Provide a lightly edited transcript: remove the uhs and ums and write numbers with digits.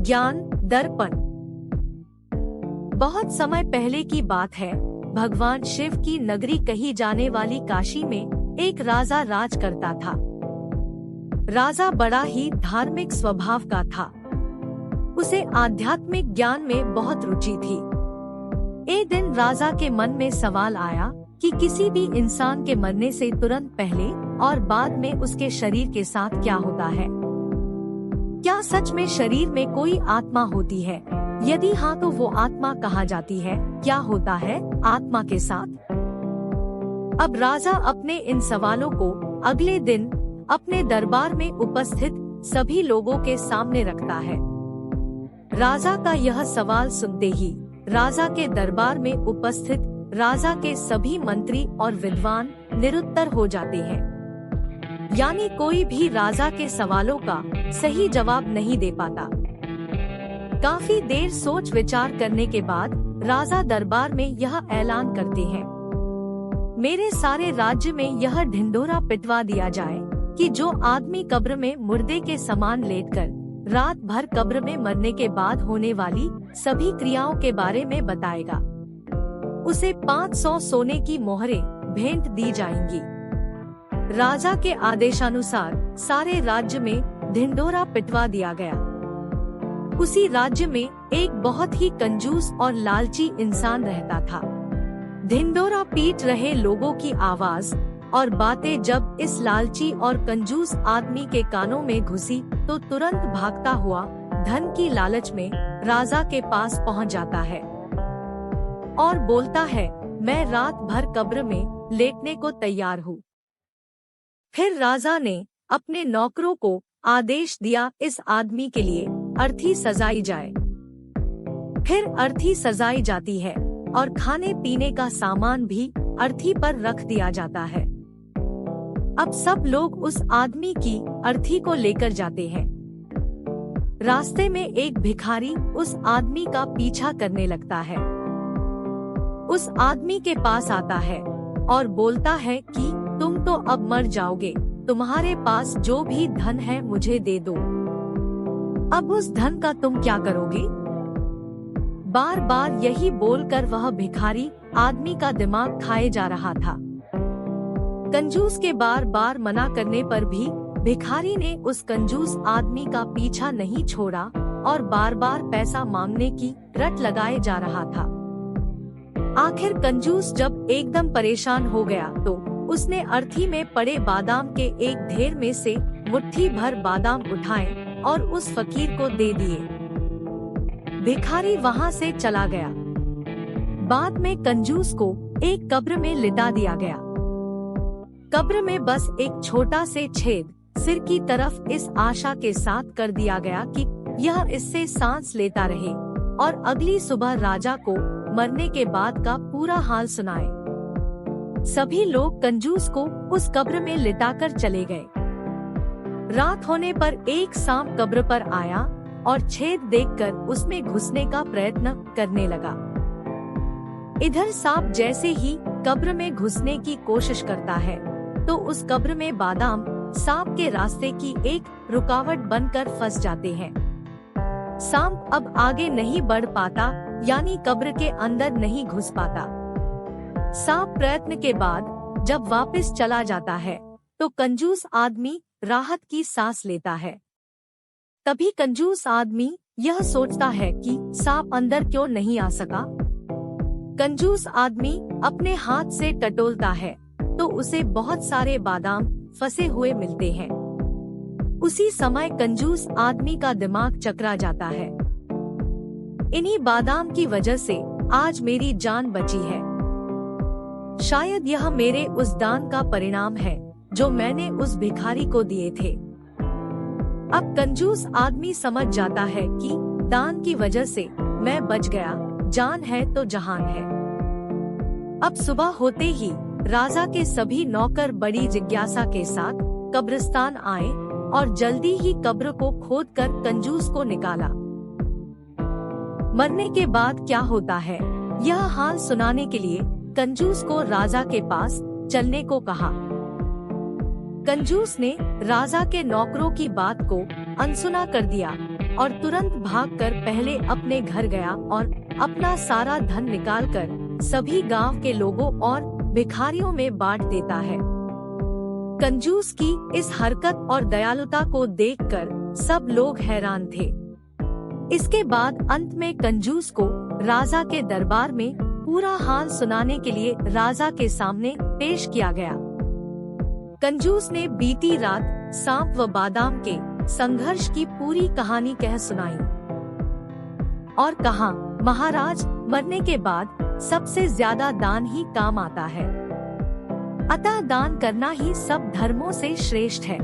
ज्ञान दर्पण। बहुत समय पहले की बात है। भगवान शिव की नगरी कही जाने वाली काशी में एक राजा राज करता था। राजा बड़ा ही धार्मिक स्वभाव का था। उसे आध्यात्मिक ज्ञान में बहुत रुचि थी। एक दिन राजा के मन में सवाल आया कि किसी भी इंसान के मरने से तुरंत पहले और बाद में उसके शरीर के साथ क्या होता है। क्या सच में शरीर में कोई आत्मा होती है? यदि हाँ तो वो आत्मा कहाँ जाती है? क्या होता है आत्मा के साथ? अब राजा अपने इन सवालों को अगले दिन अपने दरबार में उपस्थित सभी लोगों के सामने रखता है। राजा का यह सवाल सुनते ही राजा के दरबार में उपस्थित राजा के सभी मंत्री और विद्वान निरुत्तर हो जाते हैं। यानी कोई भी राजा के सवालों का सही जवाब नहीं दे पाता। काफी देर सोच विचार करने के बाद राजा दरबार में यह ऐलान करते हैं, मेरे सारे राज्य में यह ढिंढोरा पिटवा दिया जाए कि जो आदमी कब्र में मुर्दे के समान लेटकर रात भर कब्र में मरने के बाद होने वाली सभी क्रियाओं के बारे में बताएगा, उसे 500 सोने की मोहरें भेंट दी जाएंगी। राजा के आदेशानुसार सारे राज्य में ढिंढोरा पिटवा दिया गया। उसी राज्य में एक बहुत ही कंजूस और लालची इंसान रहता था। ढिंढोरा पीट रहे लोगों की आवाज और बातें जब इस लालची और कंजूस आदमी के कानों में घुसी तो तुरंत भागता हुआ धन की लालच में राजा के पास पहुंच जाता है और बोलता है, मैं रात भर कब्र में लेटने को तैयार हूँ। फिर राजा ने अपने नौकरों को आदेश दिया, इस आदमी के लिए अर्थी सजाई जाए। फिर अर्थी सजाई जाती है और खाने पीने का सामान भी अर्थी पर रख दिया जाता है। अब सब लोग उस आदमी की अर्थी को लेकर जाते हैं। रास्ते में एक भिखारी उस आदमी का पीछा करने लगता है। उस आदमी के पास आता है और बोलता है कि तुम तो अब मर जाओगे, तुम्हारे पास जो भी धन है मुझे दे दो। अब उस धन का तुम क्या करोगे? बार बार यही बोलकर वह भिखारी आदमी का दिमाग खाए जा रहा था। कंजूस के बार बार मना करने पर भी भिखारी ने उस कंजूस आदमी का पीछा नहीं छोड़ा और बार बार पैसा मांगने की रट लगाए जा रहा था। आखिर कंजूस जब एकदम परेशान हो गया तो उसने अर्थी में पड़े बादाम के एक ढेर में से मुट्ठी भर बादाम उठाए और उस फकीर को दे दिए। भिखारी वहां से चला गया। बाद में कंजूस को एक कब्र में लिटा दिया गया। कब्र में बस एक छोटा से छेद सिर की तरफ इस आशा के साथ कर दिया गया कि यह इससे सांस लेता रहे और अगली सुबह राजा को मरने के बाद का पूरा हाल सुनाए। सभी लोग कंजूस को उस कब्र में लिटाकर चले गए। रात होने पर एक सांप कब्र पर आया और छेद देखकर उसमें घुसने का प्रयत्न करने लगा। इधर सांप जैसे ही कब्र में घुसने की कोशिश करता है तो उस कब्र में बादाम सांप के रास्ते की एक रुकावट बनकर फंस जाते हैं। सांप अब आगे नहीं बढ़ पाता, यानी कब्र के अंदर नहीं घुस पाता। सांप प्रयत्न के बाद जब वापस चला जाता है तो कंजूस आदमी राहत की सांस लेता है। तभी कंजूस आदमी यह सोचता है कि सांप अंदर क्यों नहीं आ सका। कंजूस आदमी अपने हाथ से टटोलता है तो उसे बहुत सारे बादाम फंसे हुए मिलते हैं। उसी समय कंजूस आदमी का दिमाग चकरा जाता है। इन्हीं बादाम की वजह से आज मेरी जान बची है। शायद यह मेरे उस दान का परिणाम है जो मैंने उस भिखारी को दिए थे। अब कंजूस आदमी समझ जाता है कि दान की वजह से मैं बच गया, जान है तो जहान है। अब सुबह होते ही राजा के सभी नौकर बड़ी जिज्ञासा के साथ कब्रिस्तान आए और जल्दी ही कब्र को खोदकर कंजूस को निकाला। मरने के बाद क्या होता है यह हाल सुनाने के लिए कंजूस को राजा के पास चलने को कहा। कंजूस ने राजा के नौकरों की बात को अनसुना कर दिया और तुरंत भागकर पहले अपने घर गया और अपना सारा धन निकालकर सभी गांव के लोगों और भिखारियों में बांट देता है। कंजूस की इस हरकत और दयालुता को देखकर सब लोग हैरान थे। इसके बाद अंत में कंजूस को राजा के दरबार में पूरा हाल सुनाने के लिए राजा के सामने पेश किया गया। कंजूस ने बीती रात सांप व बादाम के संघर्ष की पूरी कहानी कह सुनाई और कहा, महाराज, मरने के बाद सबसे ज्यादा दान ही काम आता है, अतः दान करना ही सब धर्मों से श्रेष्ठ है।